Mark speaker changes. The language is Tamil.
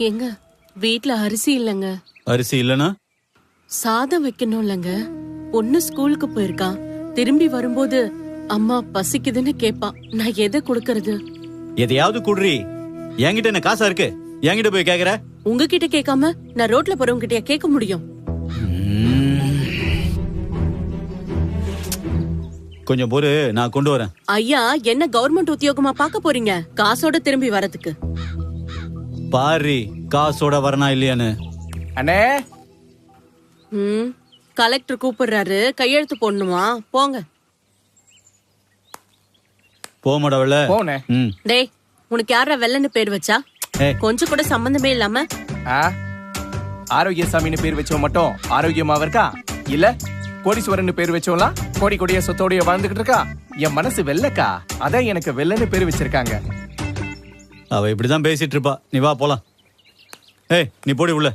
Speaker 1: எங்க வீட்ல அரிசி இல்லங்க.
Speaker 2: அரிசி இல்லனா
Speaker 1: சாதம் வைக்கணும் இல்லங்க. பொண்ணு ஸ்கூலுக்கு போயிருக்கான். திரும்பி வரும்போது அம்மா பசிக்குதுன்னு கேப்பா. நான் எதை கொடுக்கறது?
Speaker 2: எதையாவது குடுறி. என்கிட்ட என்ன காசா இருக்கு? என்கிட்ட போய் கேக்குற?
Speaker 1: உங்ககிட்ட கேட்காம நான் ரோட்ல போறவங்க கிட்டயா கேட்க முடியும்?
Speaker 2: கொஞ்சம் பொறு, நான் கொண்டு வரேன்.
Speaker 1: ஐயா, என்ன கவர்மெண்ட் உத்தியோகமா பார்க்க போறீங்க? காசோட திரும்பி வரதுக்கு
Speaker 2: பாரு காசோட வரனா இல்லையான்னு.
Speaker 3: அண்ணே,
Speaker 1: கலெக்டர் கூப்பிடுறாரு, கையெழுத்து போடணுமா? போங்க.
Speaker 2: போமாடவல்ல.
Speaker 3: போனே.
Speaker 1: டேய், உனக்கு யாரா வெள்ளன்னு பேர் வச்சா? கொஞ்சம் கூட சம்பந்தமே இல்லாம.
Speaker 3: ஆரோக்கியசாமின்னு பேர் வச்சவன் மட்டும் ஆரோக்கியமா இருக்கா? இல்ல கோடீஸ்வரன் பேர் வச்சவங்களா கோடி கோடிய சொத்தோடைய வாழ்ந்துகிட்டு இருக்கா? என் மனசு வெள்ளக்கா, அதான் எனக்கு வெள்ளன்னு பேர் வச்சிருக்காங்க.
Speaker 2: அவ இப்படிதான் பேசிட்டு இருப்பா. நீ வா போலாம். ஏய், நீ போடி உள்ள.